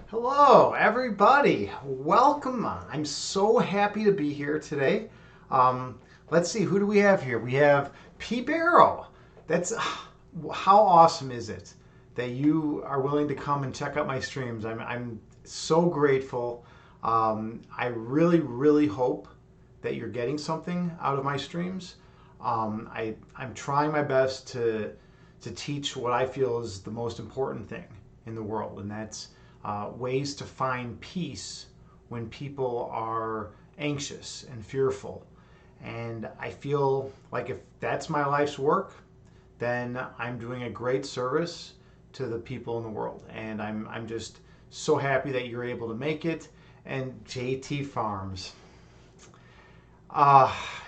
Hello, everybody. Welcome. I'm so happy to be here today. Um, let's see, who do we have here? We have P. Barrow. That's how awesome is it that you are willing to come and check out my streams? I'm so grateful. I really hope that you're getting something out of my streams. I'm trying my best to teach what I feel is the most important thing in the world, and that's ways to find peace when people are anxious and fearful. And I feel like if that's my life's work, then I'm doing a great service to the people in the world. And I'm just so happy that you're able to make it. And JT Farms.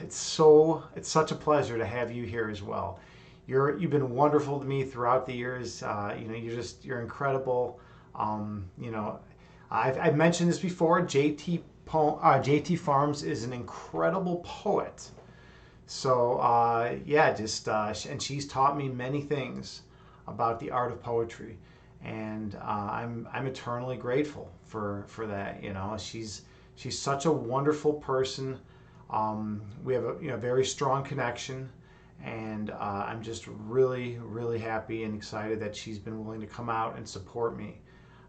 It's such a pleasure to have you here as well. You've been wonderful to me throughout the years. You're incredible. You know, I've mentioned this before. JT Farms is an incredible poet. So and she's taught me many things about the art of poetry, and I'm eternally grateful for that. You know, she's such a wonderful person. We have a very strong connection, and I'm just really happy and excited that she's been willing to come out and support me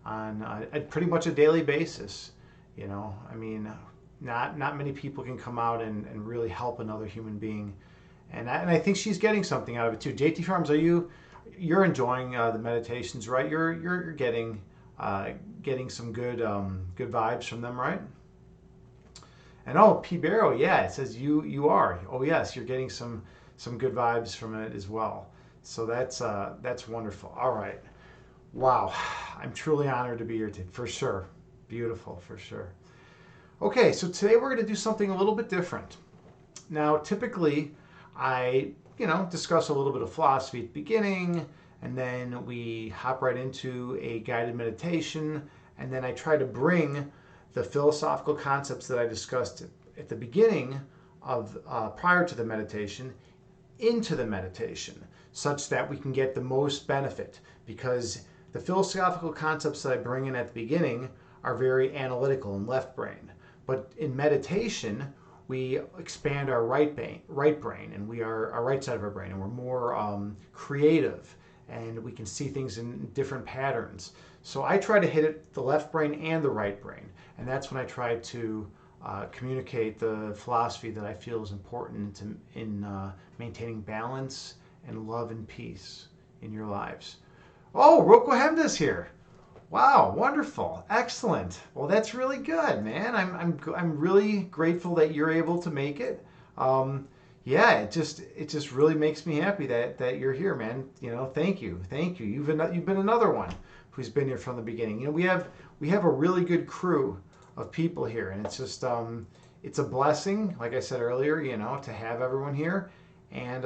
on pretty much a daily basis. You know, I mean, not many people can come out and really help another human being, and I think she's getting something out of it too. JT Farms, you're enjoying the meditations, right? You're getting some good vibes from them, right? And oh, P. Barrow, yeah, it says you are. Oh yes, you're getting some good vibes from it as well. So that's wonderful. All right. Wow, I'm truly honored to be here today, for sure. Beautiful, for sure. Okay, so today we're going to do something a little bit different. Now, typically, I discuss a little bit of philosophy at the beginning, and then we hop right into a guided meditation, and then I try to bring the philosophical concepts that I discussed at the beginning of prior to the meditation into the meditation, such that we can get the most benefit, because the philosophical concepts that I bring in at the beginning are very analytical and left brain. But in meditation, we expand our right brain, and we are our right side of our brain, and we're more creative, and we can see things in different patterns. So I try to hit it the left brain and the right brain, and that's when I try to communicate the philosophy that I feel is important in maintaining balance and love and peace in your lives. Oh, Roko Hemda's here. Wow, wonderful, excellent. Well, that's really good, man. I'm really grateful that you're able to make it. Yeah, it just really makes me happy that you're here, man. You know, thank you. You've been another one who's been here from the beginning. You know, we have a really good crew of people here, and it's just it's a blessing, like I said earlier, to have everyone here. And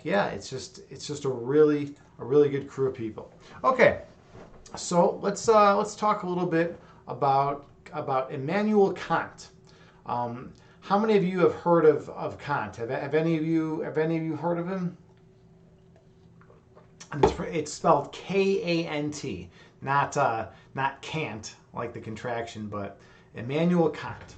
it's just a really good crew of people. Okay, so let's talk a little bit about Immanuel Kant. How many of you have heard of Kant? Have any of you heard of him? And it's spelled Kant, not Kant like the contraction, but Immanuel Kant.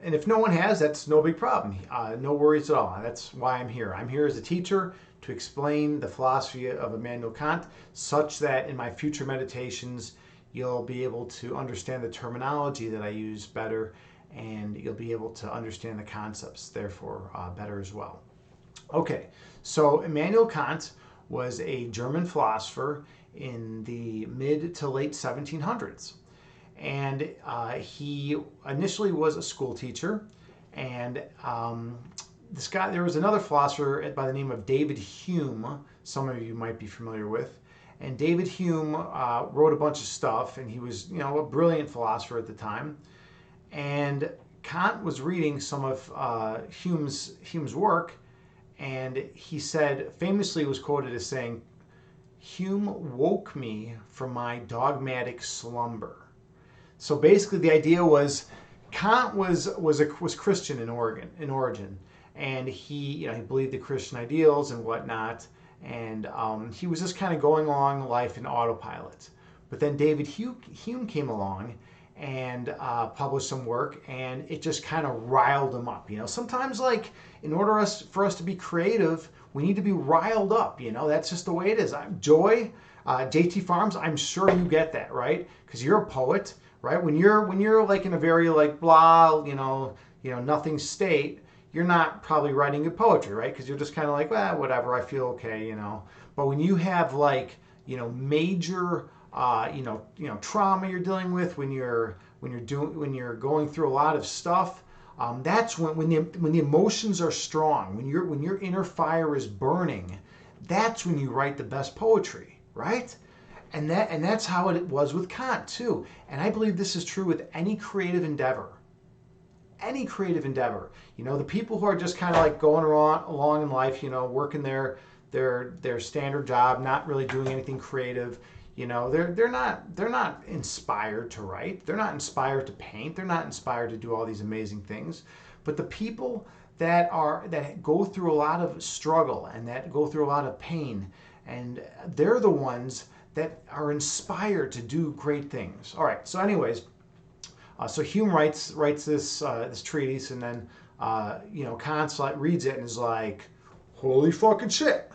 And if no one has, that's no big problem. No worries at all. That's why I'm here. I'm here as a teacher to explain the philosophy of Immanuel Kant, such that in my future meditations, you'll be able to understand the terminology that I use better, and you'll be able to understand the concepts, therefore, better as well. Okay, so Immanuel Kant was a German philosopher in the mid to late 1700s. And he initially was a school teacher, and there was another philosopher by the name of David Hume. Some of you might be familiar with. And David Hume wrote a bunch of stuff, and he was, a brilliant philosopher at the time. And Kant was reading some of Hume's work, and he famously was quoted as saying, "Hume woke me from my dogmatic slumber." So basically, the idea was Kant was Christian in origin, and he believed the Christian ideals and whatnot, and he was just kind of going along life in autopilot. But then David Hume came along and published some work, and it just kind of riled him up. Sometimes, like, in order for us to be creative, we need to be riled up. That's just the way it is. Joy, JT Farms, I'm sure you get that, right? Because you're a poet, right? When you're like in a very like blah, nothing state, you're not probably writing good poetry, right? Because you're just kind of like, well, whatever, I feel okay. But when you have like, major, trauma you're dealing with, when you're going through a lot of stuff, that's when the emotions are strong, when your inner fire is burning, that's when you write the best poetry, right? And that's how it was with Kant too. And I believe this is true with any creative endeavor. Any creative endeavor. The people who are just kind of like going along in life, working their standard job, not really doing anything creative, they're not inspired to write. They're not inspired to paint. They're not inspired to do all these amazing things. But the people that go through a lot of struggle and that go through a lot of pain, and they're the ones that are inspired to do great things. All right. So, anyways. So Hume writes this treatise, and then Kant reads it and is like, "Holy fucking shit!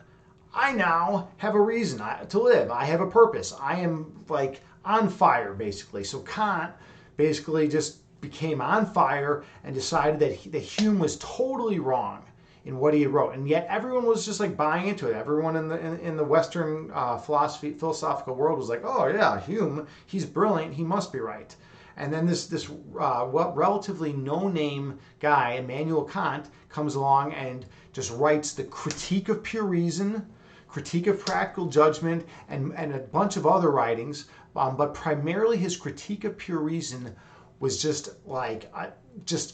I now have a reason to live. I have a purpose. I am like on fire, basically." So Kant basically just became on fire and decided that Hume was totally wrong in what he wrote, and yet everyone was just like buying into it. Everyone in the Western philosophical world was like, "Oh yeah, Hume, he's brilliant. He must be right." And then this relatively no-name guy, Immanuel Kant, comes along and just writes the Critique of Pure Reason, Critique of Practical Judgment, and a bunch of other writings. But primarily his Critique of Pure Reason was just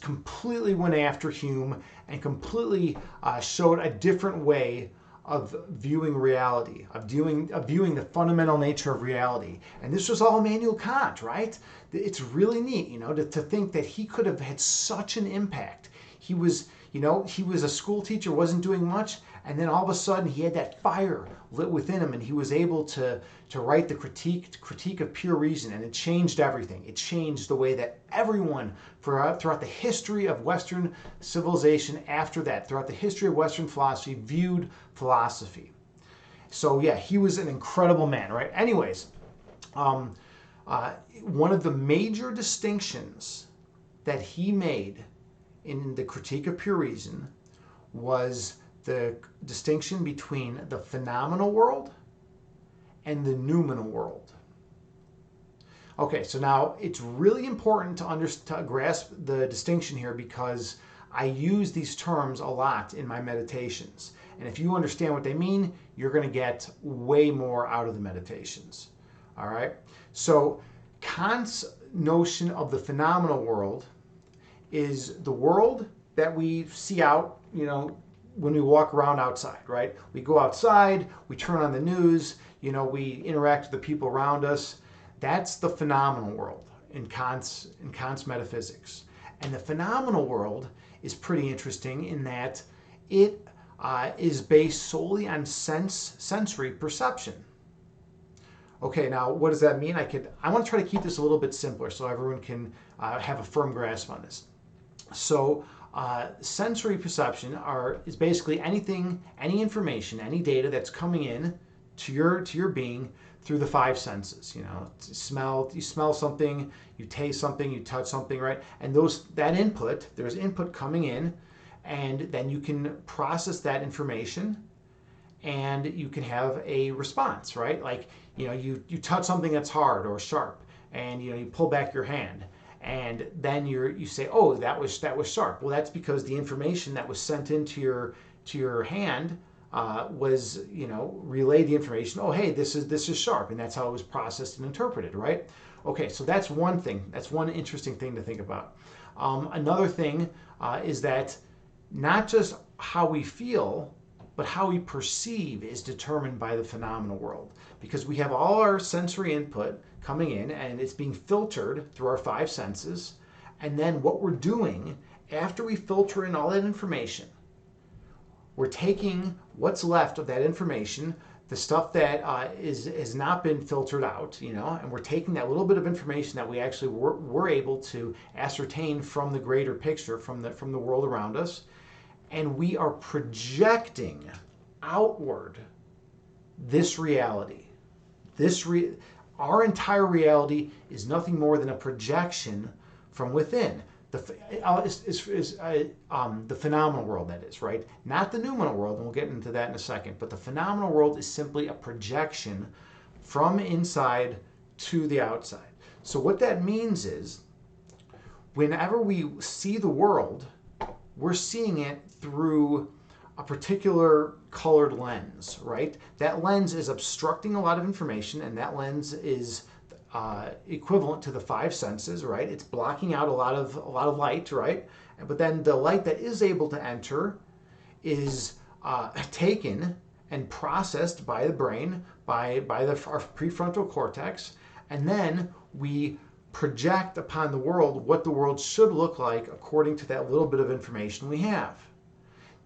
completely went after Hume and completely showed a different way of viewing reality, of viewing the fundamental nature of reality. And this was all Immanuel Kant, right? It's really neat, to think that he could have had such an impact. He was a school teacher, wasn't doing much, and then all of a sudden he had that fire lit within him, and he was able to write the critique of Pure Reason, and it changed everything. It changed the way that everyone throughout the history of Western civilization after that, throughout the history of Western philosophy, viewed philosophy. So yeah, he was an incredible man, right? Anyways, one of the major distinctions that he made in the Critique of Pure Reason was the distinction between the phenomenal world and the noumenal world. Okay, so now it's really important to grasp the distinction here, because I use these terms a lot in my meditations. And if you understand what they mean, you're going to get way more out of the meditations. All right? So Kant's notion of the phenomenal world is the world that we see out, when we walk around outside, right? We go outside, we turn on the news, we interact with the people around us. That's the phenomenal world in Kant's metaphysics. And the phenomenal world is pretty interesting in that it is based solely on sensory perception. Okay, now what does that mean? I want to try to keep this a little bit simpler so everyone can have a firm grasp on this. So sensory perception is basically any information, any data that's coming in to your being through the five senses. You smell something, you taste something, you touch something, right? And there's input coming in, and then you can process that information, and you can have a response, right? Like, you touch something that's hard or sharp, and you pull back your hand. And then you say, "Oh, that was sharp." Well, that's because the information that was sent into your hand was relayed the information. "Oh, hey, this is sharp," and that's how it was processed and interpreted, right? Okay, so that's one thing. That's one interesting thing to think about. Another thing is that not just how we feel, but how we perceive is determined by the phenomenal world, because we have all our sensory input coming in, and it's being filtered through our five senses. And then what we're doing after we filter in all that information, we're taking what's left of that information, the stuff that has not been filtered out, and we're taking that little bit of information that we actually were able to ascertain from the greater picture, from the world around us, and we are projecting outward this reality. Our entire reality is nothing more than a projection from within. The phenomenal world, that is, right? Not the noumenal world, and we'll get into that in a second, but the phenomenal world is simply a projection from inside to the outside. So what that means is, whenever we see the world, we're seeing it through a particular colored lens, right? That lens is obstructing a lot of information, and that lens is equivalent to the five senses, right? It's blocking out a lot of light, right? But then the light that is able to enter is taken and processed by the brain, by our prefrontal cortex, and then we project upon the world what the world should look like according to that little bit of information we have.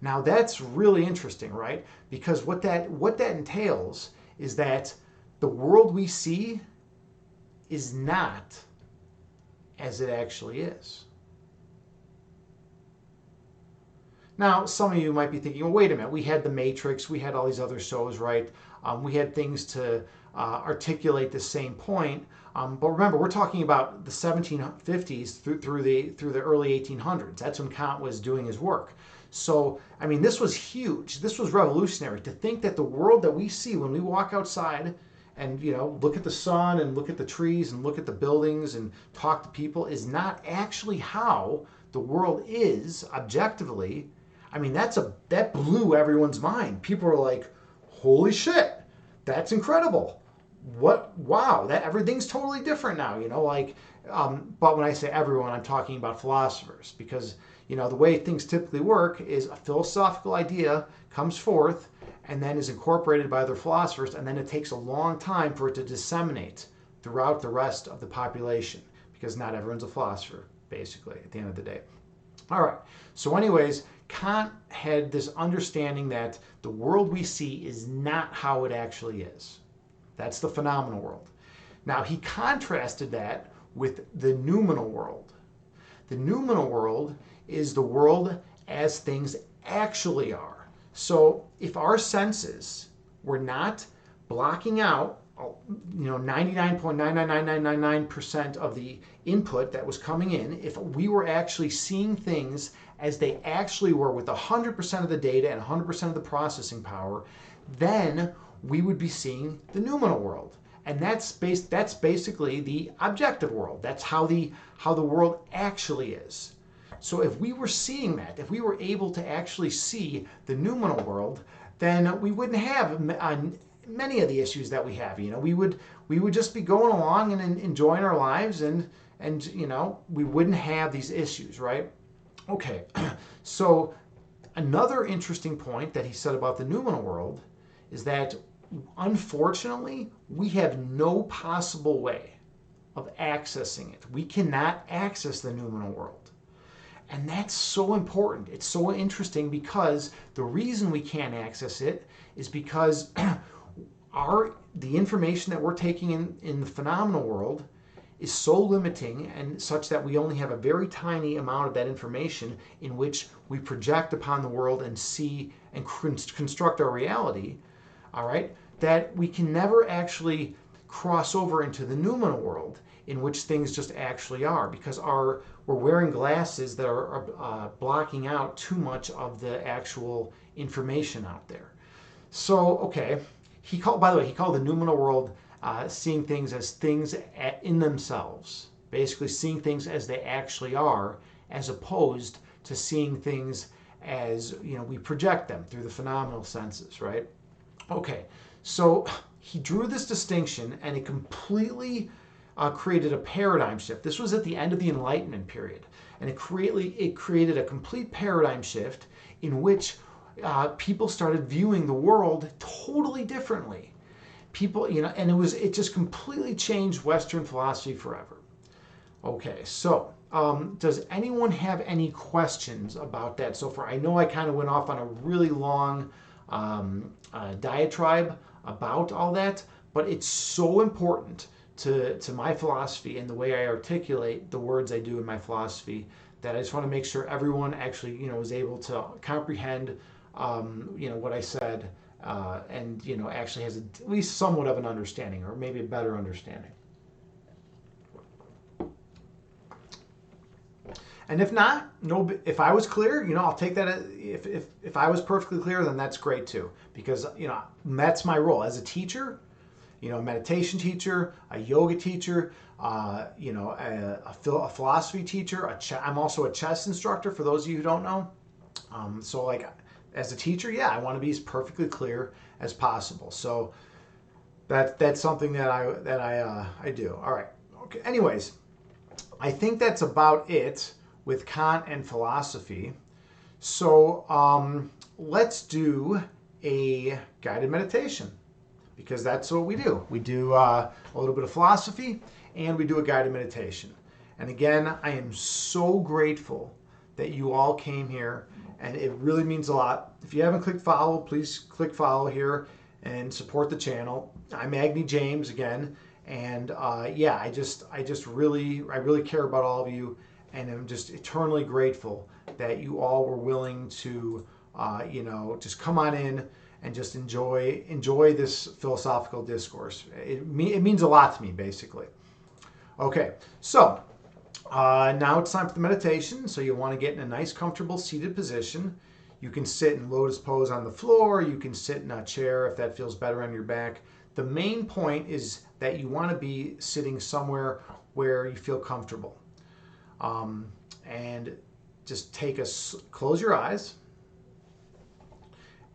Now that's really interesting, right? Because what that entails is that the world we see is not as it actually is. Now, some of you might be thinking, well, wait a minute, we had The Matrix, we had all these other shows, right? We had things to articulate the same point. But remember, we're talking about the 1750s through the early 1800s. That's when Kant was doing his work. So, I mean, this was huge. This was revolutionary to think that the world that we see when we walk outside and, look at the sun and look at the trees and look at the buildings and talk to people is not actually how the world is objectively. I mean, that blew everyone's mind. People were like, holy shit, that's incredible. Wow, that everything's totally different now, but when I say everyone, I'm talking about philosophers, because, the way things typically work is a philosophical idea comes forth and then is incorporated by other philosophers, and then it takes a long time for it to disseminate throughout the rest of the population, because not everyone's a philosopher, basically, at the end of the day. All right, so anyways, Kant had this understanding that the world we see is not how it actually is. That's the phenomenal world. Now, he contrasted that with the noumenal world. The noumenal world is the world as things actually are. So if our senses were not blocking out 99.999999% of the input that was coming in, if we were actually seeing things as they actually were with 100% of the data and 100% of the processing power, then we would be seeing the noumenal world. And that's basically the objective world. That's how the world actually is. So if we were seeing that, if we were able to actually see the noumenal world, then we wouldn't have many of the issues that we have. We would just be going along and enjoying our lives, and we wouldn't have these issues, right? Okay, so another interesting point that he said about the noumenal world is that, unfortunately, we have no possible way of accessing it. We cannot access the noumenal world. And that's so important. It's so interesting, because the reason we can't access it is because the information that we're taking in the phenomenal world is so limiting, and such that we only have a very tiny amount of that information in which we project upon the world and see and construct our reality, all right, that we can never actually cross over into the noumenal world, in which things just actually are, because we're wearing glasses that are blocking out too much of the actual information out there. So, okay, by the way, he called the noumenal world seeing things as things in themselves, basically seeing things as they actually are, as opposed to seeing things as, we project them through the phenomenal senses, right? Okay, so he drew this distinction, and it completely created a paradigm shift. This was at the end of the Enlightenment period, and it created a complete paradigm shift in which people started viewing the world totally differently. People, and it just completely changed Western philosophy forever. Okay, so Does anyone have any questions about that so far? I know I kind of went off on a really long diatribe about all that, but it's so important to my philosophy and the way I articulate the words I do in my philosophy that I just want to make sure everyone actually, is able to comprehend, what I said, and actually has at least somewhat of an understanding, or maybe a better understanding. And if not, no. If I was clear, I'll take that. If I was perfectly clear, then that's great too, because that's my role as a teacher. A meditation teacher, a yoga teacher, a philosophy teacher. I'm also a chess instructor. For those of you who don't know, so like as a teacher, yeah, I want to be as perfectly clear as possible. So that's something that I do. All right. Okay. Anyways, I think that's about it with Kant and philosophy. So let's do a guided meditation, because that's what we do. We do a little bit of philosophy and we do a guided meditation. And again, I am so grateful that you all came here, and it really means a lot. If you haven't clicked follow, please click follow here and support the channel. I'm Agni James again, and yeah, I really care about all of you, and I'm just eternally grateful that you all were willing to just come on in and just enjoy this philosophical discourse. It means a lot to me, basically. Okay, so now it's time for the meditation. So you'll want to get in a nice, comfortable seated position. You can sit in lotus pose on the floor. You can sit in a chair if that feels better on your back. The main point is that you want to be sitting somewhere where you feel comfortable. And just close your eyes,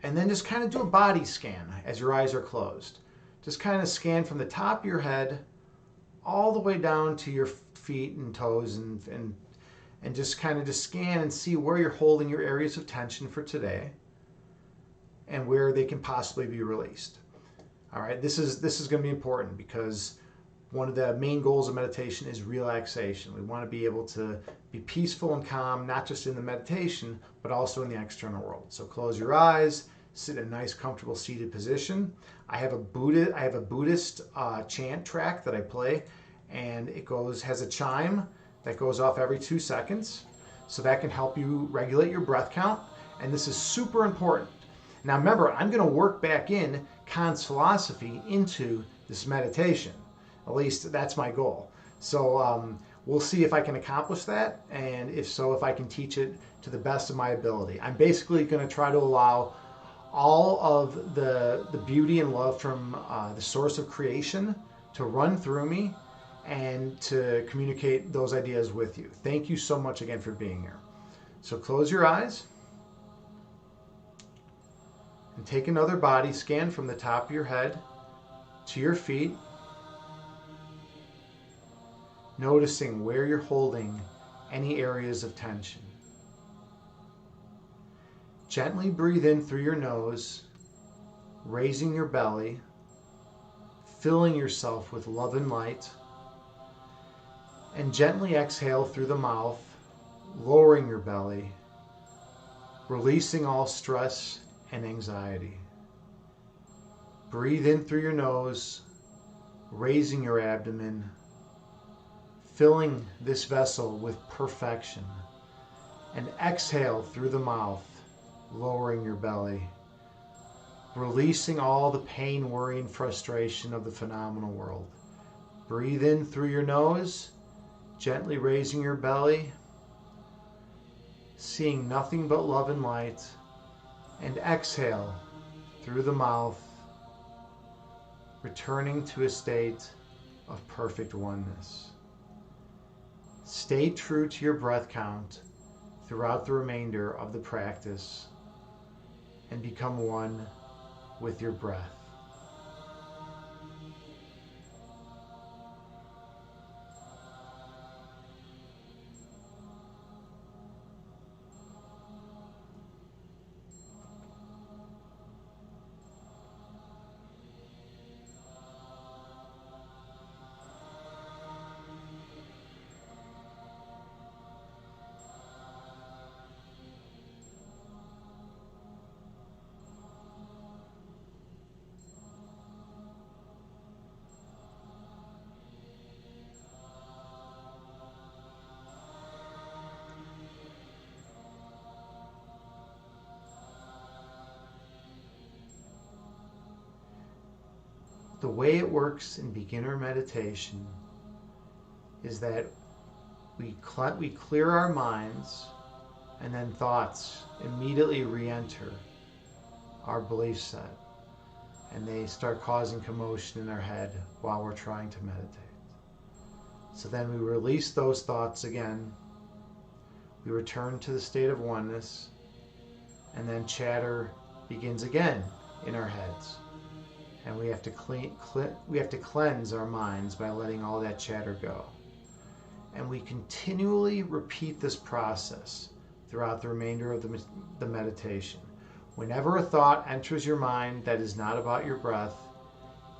and then just kind of do a body scan as your eyes are closed. Just kind of scan from the top of your head all the way down to your feet and toes, and just kind of scan and see where you're holding your areas of tension for today and where they can possibly be released. All right, this is going to be important, because one of the main goals of meditation is relaxation. We want to be able to be peaceful and calm, not just in the meditation, but also in the external world. So close your eyes, sit in a nice, comfortable seated position. I have a Buddhist chant track that I play, and it has a chime that goes off every 2 seconds. So that can help you regulate your breath count, and this is super important. Now remember, I'm going to work back in Kant's philosophy into this meditation. At least that's my goal. So we'll see if I can accomplish that, and if so, if I can teach it to the best of my ability. I'm basically going to try to allow all of the beauty and love from the source of creation to run through me and to communicate those ideas with you. Thank you so much again for being here. So close your eyes and take another body scan from the top of your head to your feet, noticing where you're holding any areas of tension. Gently breathe in through your nose, raising your belly, filling yourself with love and light, and gently exhale through the mouth, lowering your belly, releasing all stress and anxiety. Breathe in through your nose, raising your abdomen, filling this vessel with perfection, and exhale through the mouth, lowering your belly, releasing all the pain, worry, and frustration of the phenomenal world. Breathe in through your nose, gently raising your belly, seeing nothing but love and light, and exhale through the mouth, returning to a state of perfect oneness. Stay true to your breath count throughout the remainder of the practice and become one with your breath. The way it works in beginner meditation is that we clear our minds, and then thoughts immediately re-enter our belief set, and they start causing commotion in our head while we're trying to meditate. So then we release those thoughts again, we return to the state of oneness, and then chatter begins again in our heads. And we have to cleanse our minds by letting all that chatter go. And we continually repeat this process throughout the remainder of the meditation. Whenever a thought enters your mind that is not about your breath,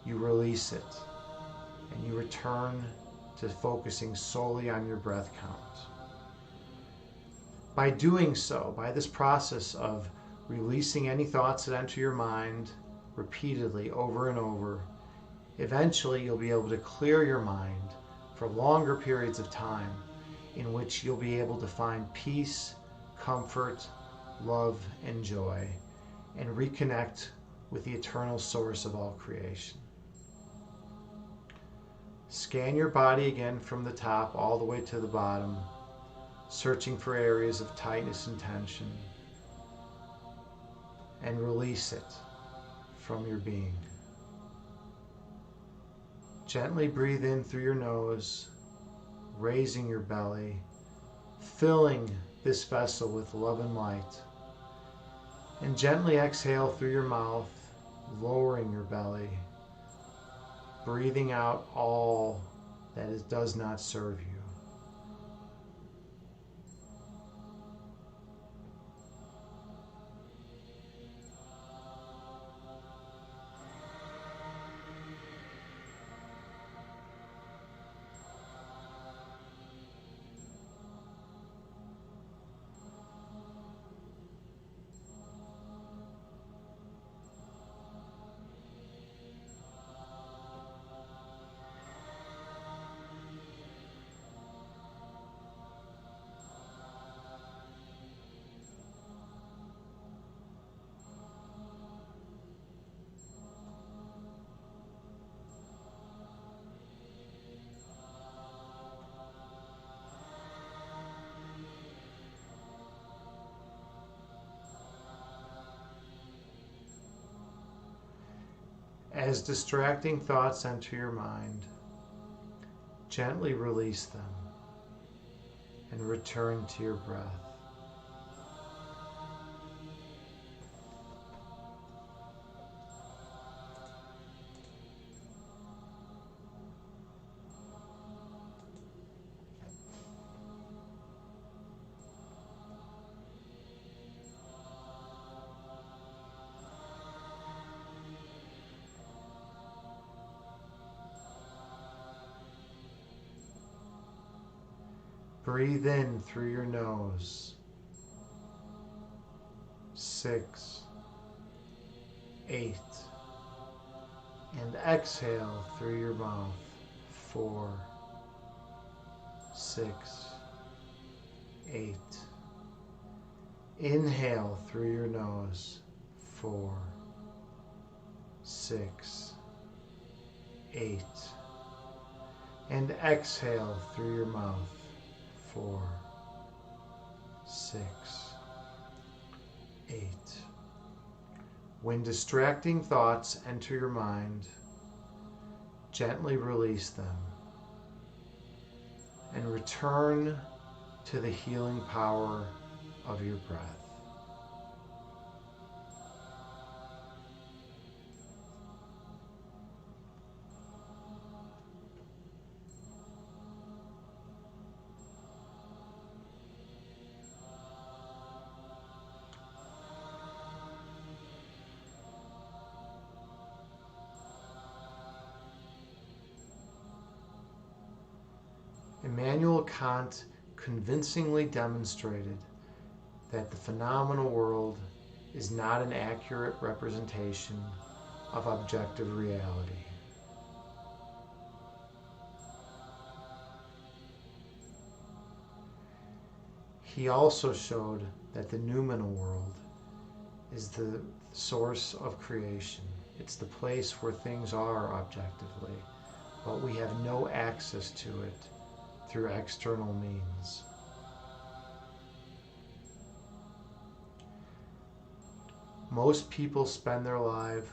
you release it, and you return to focusing solely on your breath count. By doing so, by this process of releasing any thoughts that enter your mind repeatedly over and over, eventually you'll be able to clear your mind for longer periods of time in which you'll be able to find peace, comfort, love, and joy, and reconnect with the eternal source of all creation. Scan your body again from the top all the way to the bottom, searching for areas of tightness and tension, and release it from your being. Gently breathe in through your nose, raising your belly, filling this vessel with love and light. And gently exhale through your mouth, lowering your belly, breathing out all that does not serve you. As distracting thoughts enter your mind, gently release them and return to your breath. Breathe in through your nose. 6, 8. And exhale through your mouth. 4, 6, 8. Inhale through your nose. 4, 6, 8. And exhale through your mouth. 4, 6, 8. When distracting thoughts enter your mind, gently release them and return to the healing power of your breath. Immanuel Kant convincingly demonstrated that the phenomenal world is not an accurate representation of objective reality. He also showed that the noumenal world is the source of creation, It's the place where things are objectively, but we have no access to it through external means. Most people spend their life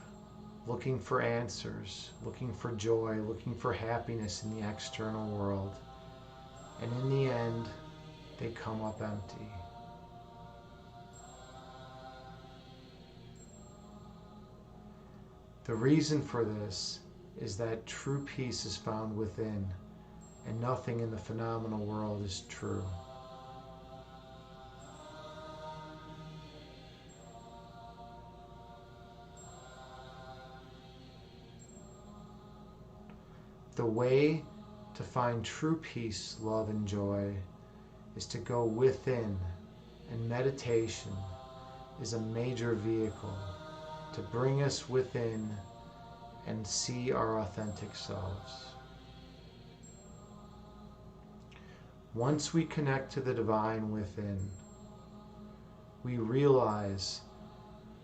looking for answers, looking for joy, looking for happiness in the external world. And in the end, they come up empty. The reason for this is that true peace is found within, and nothing in the phenomenal world is true. The way to find true peace, love, and joy is to go within, and meditation is a major vehicle to bring us within and see our authentic selves. Once we connect to the divine within, we realize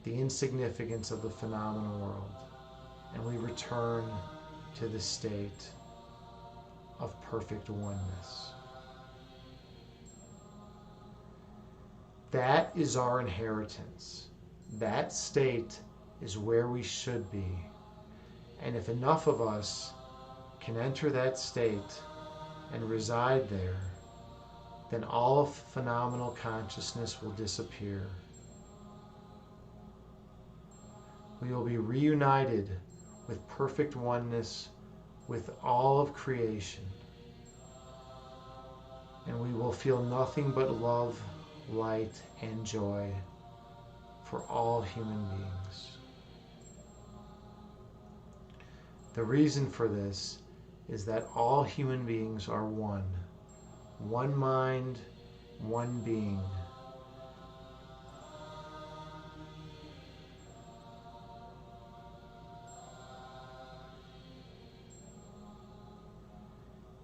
the insignificance of the phenomenal world, and we return to the state of perfect oneness. That is our inheritance. That state is where we should be. And if enough of us can enter that state and reside there, then all of phenomenal consciousness will disappear. We will be reunited with perfect oneness with all of creation. And we will feel nothing but love, light, and joy for all human beings. The reason for this is that all human beings are one mind, one being.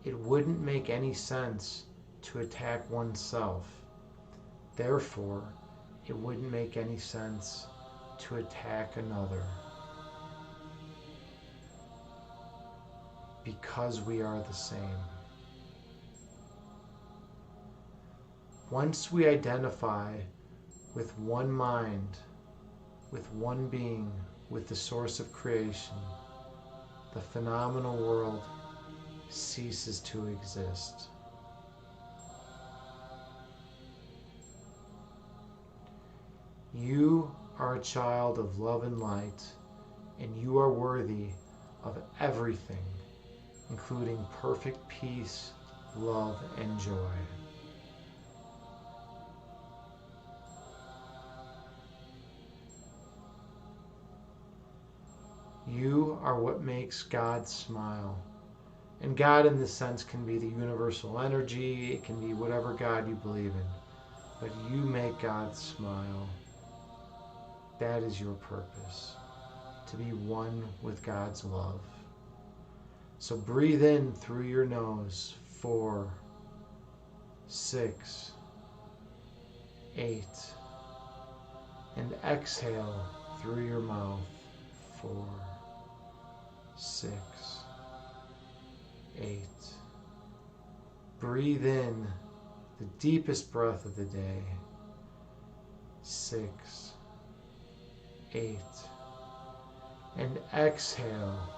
It wouldn't make any sense to attack oneself. Therefore, it wouldn't make any sense to attack another. Because we are the same. Once we identify with one mind, with one being, with the source of creation, the phenomenal world ceases to exist. You are a child of love and light, and you are worthy of everything, including perfect peace, love, and joy. You are what makes God smile. And God in this sense can be the universal energy, it can be whatever God you believe in. But you make God smile. That is your purpose, to be one with God's love. So breathe in through your nose, 4, 6, 8, and exhale through your mouth, 4, 6, 8. Breathe in the deepest breath of the day, 6, 8, and exhale,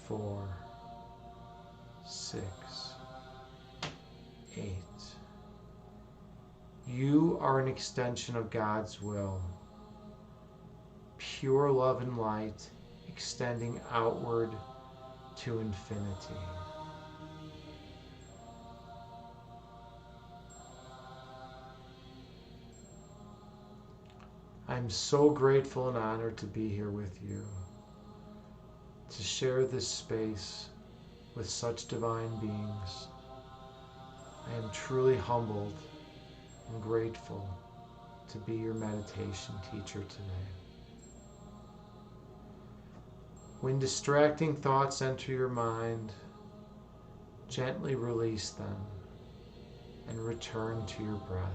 4, 6, 8. You are an extension of God's will, pure love and light extending outward to infinity. I'm so grateful and honored to be here with you, to share this space with such divine beings. I am truly humbled and grateful to be your meditation teacher today. When distracting thoughts enter your mind, gently release them and return to your breath.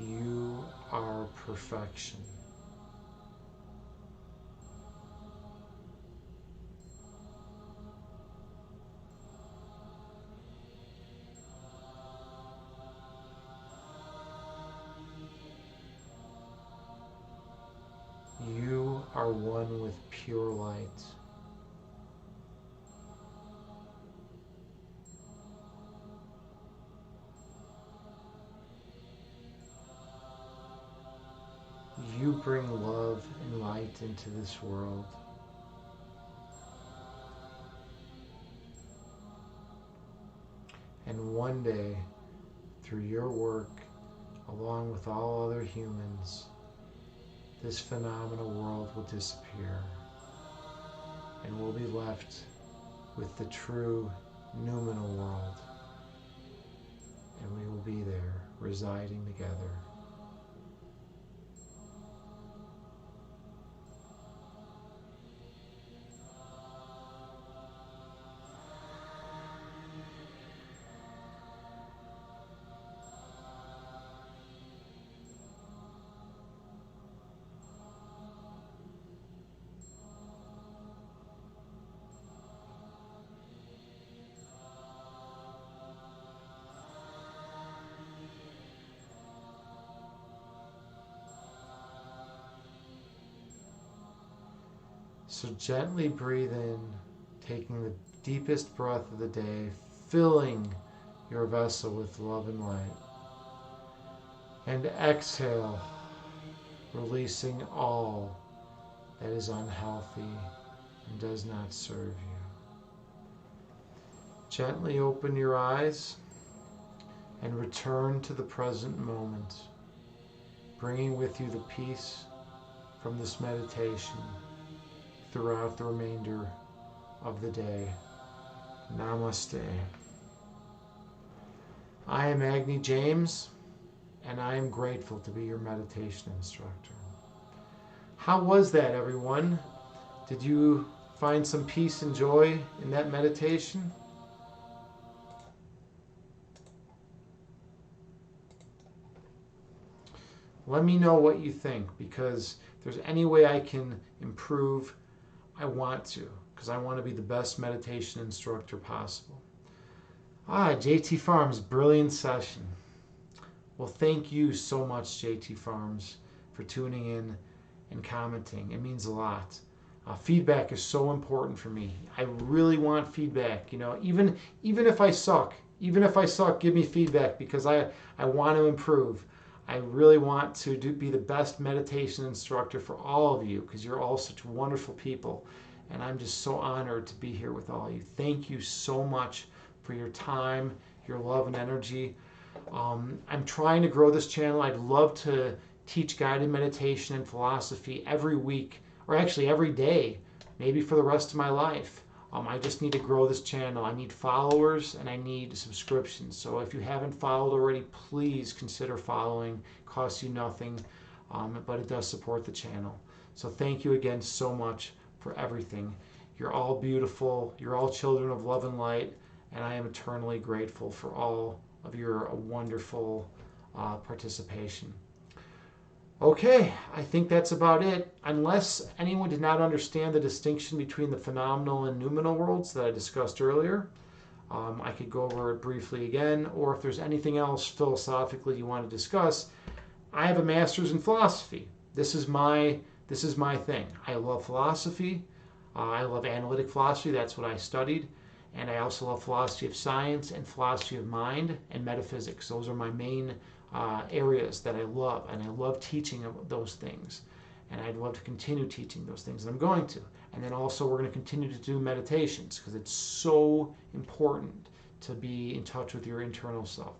You are perfection. You are one with pure light. You bring love and light into this world. And one day, through your work, along with all other humans, this phenomenal world will disappear, and we'll be left with the true noumenal world, and we will be there, residing together. So gently breathe in, taking the deepest breath of the day, filling your vessel with love and light. And exhale, releasing all that is unhealthy and does not serve you. Gently open your eyes and return to the present moment, bringing with you the peace from this meditation throughout the remainder of the day. Namaste. I am Agni James, and I am grateful to be your meditation instructor. How was that, everyone? Did you find some peace and joy in that meditation? Let me know what you think, because if there's any way I can improve, I want to, because I want to be the best meditation instructor possible. JT Farms, brilliant session. Well, thank you so much, JT Farms, for tuning in and commenting. It means a lot. Feedback is so important for me. I really want feedback. Even if I suck, give me feedback, because I want to improve. I really want to be the best meditation instructor for all of you, because you're all such wonderful people. And I'm just so honored to be here with all of you. Thank you so much for your time, your love and energy. I'm trying to grow this channel. I'd love to teach guided meditation and philosophy every week, or actually every day, maybe for the rest of my life. I just need to grow this channel. I need followers and I need subscriptions. So if you haven't followed already, please consider following. It costs you nothing, but it does support the channel. So thank you again so much for everything. You're all beautiful. You're all children of love and light, and I am eternally grateful for all of your wonderful participation. Okay, I think that's about it. Unless anyone did not understand the distinction between the phenomenal and noumenal worlds that I discussed earlier, I could go over it briefly again, or if there's anything else philosophically you want to discuss, I have a master's in philosophy. This is my thing. I love philosophy. I love analytic philosophy. That's what I studied. And I also love philosophy of science and philosophy of mind and metaphysics. Those are my main areas that I love, and I love teaching those things, and I'd love to continue teaching those things, and I'm going to. And then also we're going to continue to do meditations, because it's so important to be in touch with your internal self.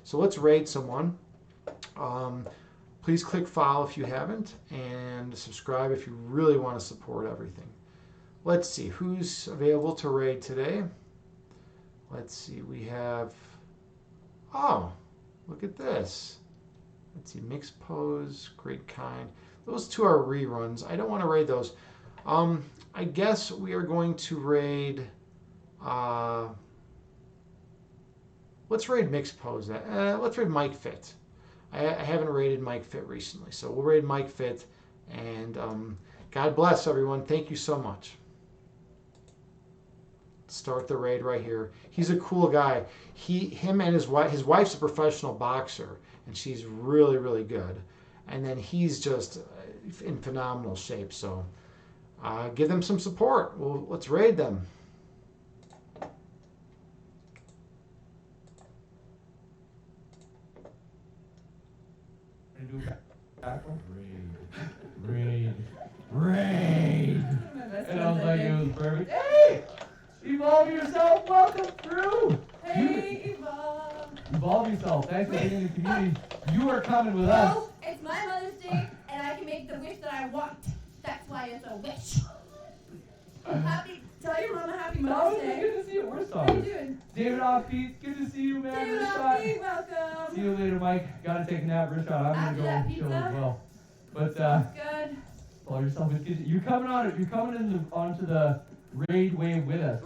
So let's raid someone. Please click follow if you haven't, and subscribe if you really want to support everything. Let's see who's available to raid today. Let's see, we have, oh, look at this. Let's see, Mixed Pose, Great Kind. Those two are reruns. I don't want to raid those. I guess we are going to raid, let's raid Mixed Pose. Let's raid Mike Fit. I haven't rated Mike Fit recently, so we'll raid Mike Fit. And God bless everyone. Thank you so much. Start the raid right here. He's a cool guy. Him and his wife's a professional boxer, and she's really, really good. And then he's just in phenomenal shape. So give them some support. Well, let's raid them. Raid. And I was like, it was perfect. Hey! Evolve yourself. Welcome through. Hey, Evolve. Evolve yourself. Thanks for being in the community. You are coming with us. No, it's my Mother's Day, and I can make the wish that I want. That's why it's a wish. Tell your mama happy Mother's Day. Good to see you. We're sorry. How you doing? David Offbeat, good to see you, man. David Rishad. Offbeat, welcome. See you later, Mike. Gotta take a nap, Rishad. I'm After gonna that go chill pizza? as well. But Good. follow yourself. You're coming on. You're coming onto the raid wave with us.